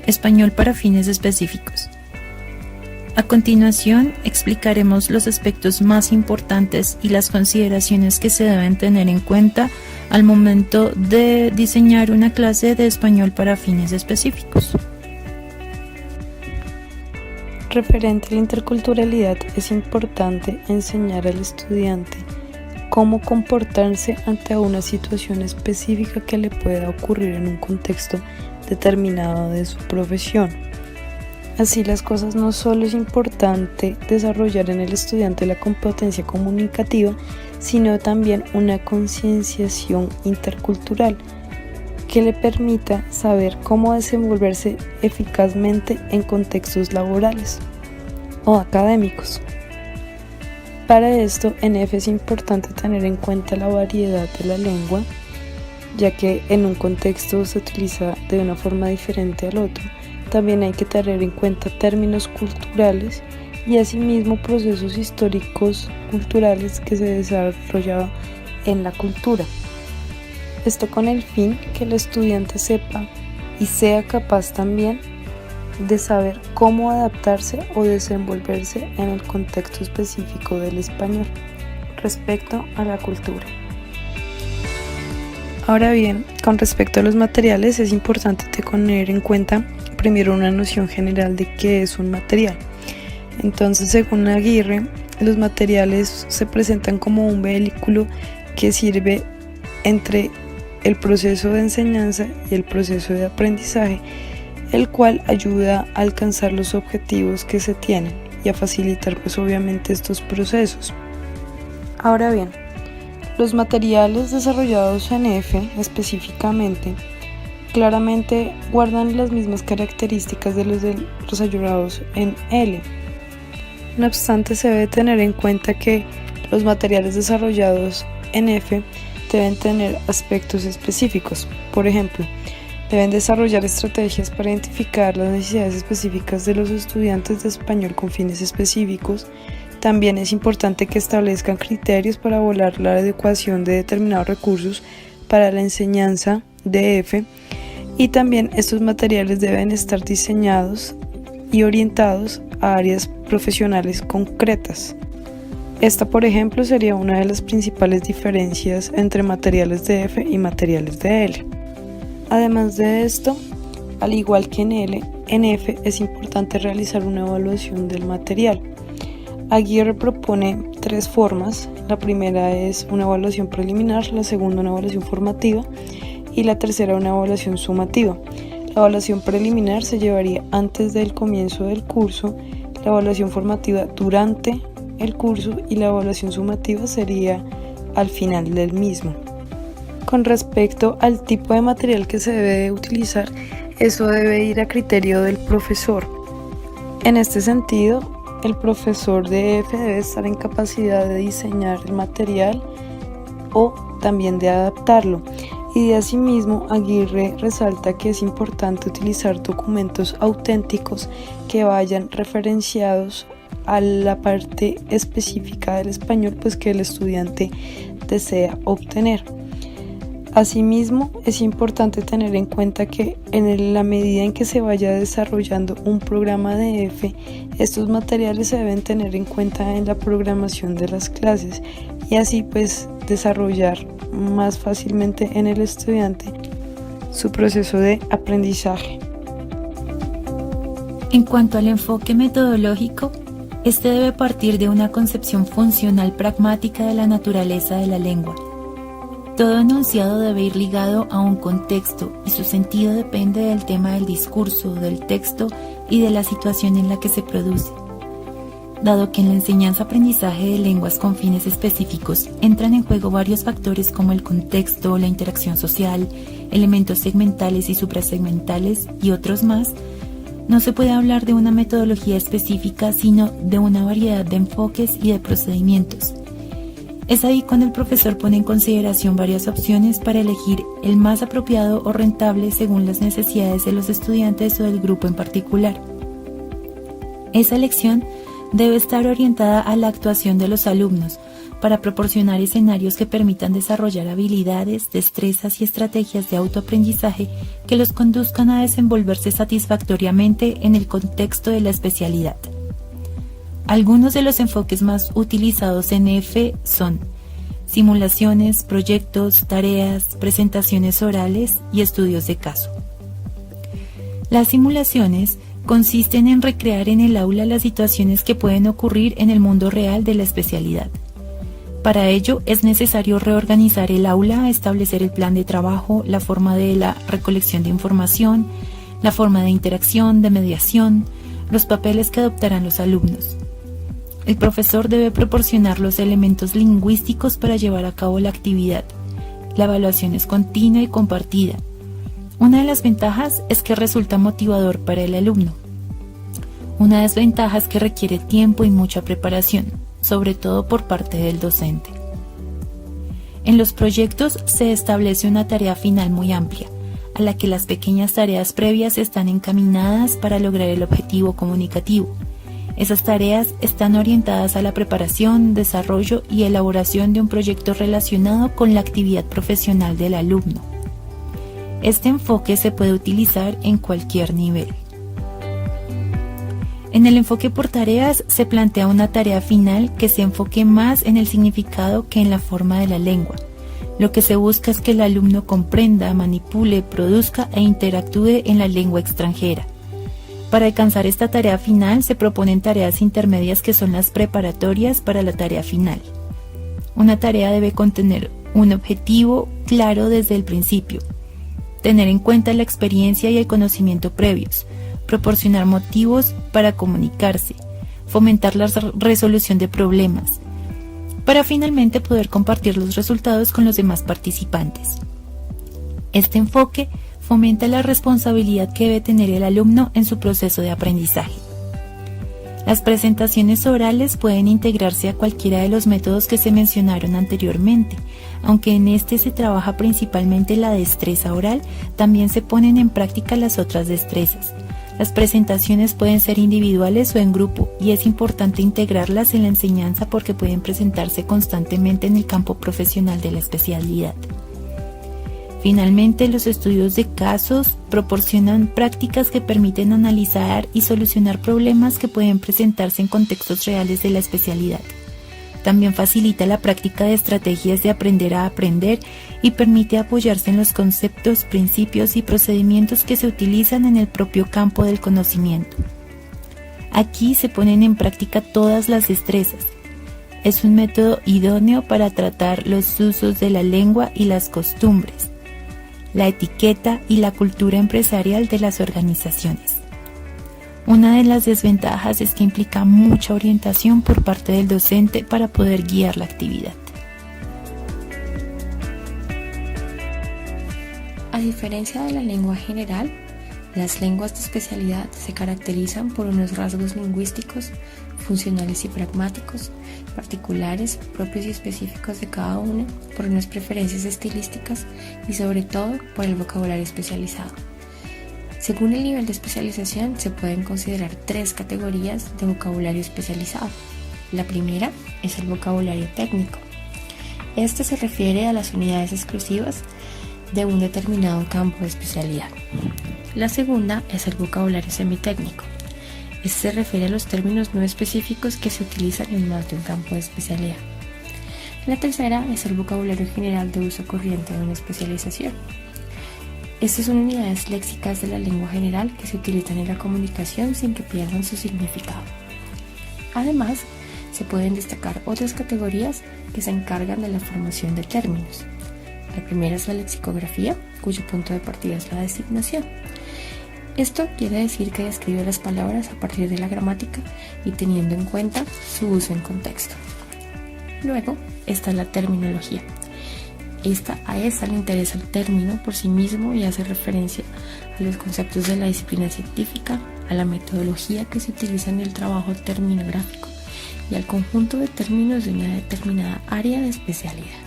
Español para fines específicos. A continuación, explicaremos los aspectos más importantes y las consideraciones que se deben tener en cuenta al momento de diseñar una clase de español para fines específicos. Referente a la interculturalidad, es importante enseñar al estudiante cómo comportarse ante una situación específica que le pueda ocurrir en un contexto determinado de su profesión. Así las cosas, no solo es importante desarrollar en el estudiante la competencia comunicativa, sino también una concienciación intercultural que le permita saber cómo desenvolverse eficazmente en contextos laborales o académicos. Para esto, en EFE es importante tener en cuenta la variedad de la lengua, ya que en un contexto se utiliza de una forma diferente al otro. También hay que tener en cuenta términos culturales y asimismo procesos históricos culturales que se desarrollaban en la cultura. Esto con el fin que el estudiante sepa y sea capaz también de saber cómo adaptarse o desenvolverse en el contexto específico del español respecto a la cultura. Ahora bien, con respecto a los materiales, es importante tener en cuenta primero una noción general de qué es un material. Entonces, según Aguirre, los materiales se presentan como un vehículo que sirve entre el proceso de enseñanza y el proceso de aprendizaje, el cual ayuda a alcanzar los objetivos que se tienen y a facilitar obviamente estos procesos. Ahora bien, los materiales desarrollados en EFE específicamente claramente guardan las mismas características de los desarrollados en L. No obstante, se debe tener en cuenta que los materiales desarrollados en EFE deben tener aspectos específicos. Por ejemplo, deben desarrollar estrategias para identificar las necesidades específicas de los estudiantes de español con fines específicos. También es importante que establezcan criterios para evaluar la adecuación de determinados recursos para la enseñanza de EFE, y también estos materiales deben estar diseñados y orientados a áreas profesionales concretas. Esta, por ejemplo, sería una de las principales diferencias entre materiales de EFE y materiales de L. Además de esto, al igual que en EFE es importante realizar una evaluación del material. Aguirre propone 3 formas. La primera es una evaluación preliminar, la segunda una evaluación formativa y la tercera una evaluación sumativa. La evaluación preliminar se llevaría antes del comienzo del curso, la evaluación formativa durante el curso y la evaluación sumativa sería al final del mismo. Con respecto al tipo de material que se debe utilizar, eso debe ir a criterio del profesor. En este sentido, el profesor de EFE debe estar en capacidad de diseñar el material o también de adaptarlo. Y de asimismo, Aguirre resalta que es importante utilizar documentos auténticos que vayan referenciados a la parte específica del español que el estudiante desea obtener. Asimismo, es importante tener en cuenta que en la medida en que se vaya desarrollando un programa de EFE, estos materiales se deben tener en cuenta en la programación de las clases y así desarrollar más fácilmente en el estudiante su proceso de aprendizaje. En cuanto al enfoque metodológico, este debe partir de una concepción funcional pragmática de la naturaleza de la lengua. Todo enunciado debe ir ligado a un contexto y su sentido depende del tema del discurso, del texto y de la situación en la que se produce. Dado que en la enseñanza-aprendizaje de lenguas con fines específicos entran en juego varios factores como el contexto, la interacción social, elementos segmentales y suprasegmentales y otros más, no se puede hablar de una metodología específica, sino de una variedad de enfoques y de procedimientos. Es ahí cuando el profesor pone en consideración varias opciones para elegir el más apropiado o rentable según las necesidades de los estudiantes o del grupo en particular. Esa elección debe estar orientada a la actuación de los alumnos, para proporcionar escenarios que permitan desarrollar habilidades, destrezas y estrategias de autoaprendizaje que los conduzcan a desenvolverse satisfactoriamente en el contexto de la especialidad. Algunos de los enfoques más utilizados en EFE son simulaciones, proyectos, tareas, presentaciones orales y estudios de caso. Las simulaciones consisten en recrear en el aula las situaciones que pueden ocurrir en el mundo real de la especialidad. Para ello es necesario reorganizar el aula, establecer el plan de trabajo, la forma de la recolección de información, la forma de interacción, de mediación, los papeles que adoptarán los alumnos. El profesor debe proporcionar los elementos lingüísticos para llevar a cabo la actividad. La evaluación es continua y compartida. Una de las ventajas es que resulta motivador para el alumno. Una desventaja es que requiere tiempo y mucha preparación, sobre todo por parte del docente. En los proyectos se establece una tarea final muy amplia, a la que las pequeñas tareas previas están encaminadas para lograr el objetivo comunicativo. Esas tareas están orientadas a la preparación, desarrollo y elaboración de un proyecto relacionado con la actividad profesional del alumno. Este enfoque se puede utilizar en cualquier nivel. En el enfoque por tareas se plantea una tarea final que se enfoque más en el significado que en la forma de la lengua. Lo que se busca es que el alumno comprenda, manipule, produzca e interactúe en la lengua extranjera. Para alcanzar esta tarea final se proponen tareas intermedias que son las preparatorias para la tarea final. Una tarea debe contener un objetivo claro desde el principio, tener en cuenta la experiencia y el conocimiento previos, proporcionar motivos para comunicarse, fomentar la resolución de problemas, para finalmente poder compartir los resultados con los demás participantes. Este enfoque fomenta la responsabilidad que debe tener el alumno en su proceso de aprendizaje. Las presentaciones orales pueden integrarse a cualquiera de los métodos que se mencionaron anteriormente. Aunque en este se trabaja principalmente la destreza oral, también se ponen en práctica las otras destrezas. Las presentaciones pueden ser individuales o en grupo, y es importante integrarlas en la enseñanza porque pueden presentarse constantemente en el campo profesional de la especialidad. Finalmente, los estudios de casos proporcionan prácticas que permiten analizar y solucionar problemas que pueden presentarse en contextos reales de la especialidad. También facilita la práctica de estrategias de aprender a aprender y permite apoyarse en los conceptos, principios y procedimientos que se utilizan en el propio campo del conocimiento. Aquí se ponen en práctica todas las destrezas. Es un método idóneo para tratar los usos de la lengua y las costumbres, la etiqueta y la cultura empresarial de las organizaciones. Una de las desventajas es que implica mucha orientación por parte del docente para poder guiar la actividad. A diferencia de la lengua general, las lenguas de especialidad se caracterizan por unos rasgos lingüísticos, funcionales y pragmáticos, particulares, propios y específicos de cada una, por unas preferencias estilísticas y sobre todo por el vocabulario especializado. Según el nivel de especialización, se pueden considerar 3 categorías de vocabulario especializado. La primera es el vocabulario técnico. Este se refiere a las unidades exclusivas de un determinado campo de especialidad. La segunda es el vocabulario semitécnico. Este se refiere a los términos no específicos que se utilizan en más de un campo de especialidad. La tercera es el vocabulario general de uso corriente de una especialización. Estas son unidades léxicas de la lengua general que se utilizan en la comunicación sin que pierdan su significado. Además, se pueden destacar otras categorías que se encargan de la formación de términos. La primera es la lexicografía, cuyo punto de partida es la designación. Esto quiere decir que describe las palabras a partir de la gramática y teniendo en cuenta su uso en contexto. Luego está la terminología. A esta le interesa el término por sí mismo y hace referencia a los conceptos de la disciplina científica, a la metodología que se utiliza en el trabajo terminográfico y al conjunto de términos de una determinada área de especialidad.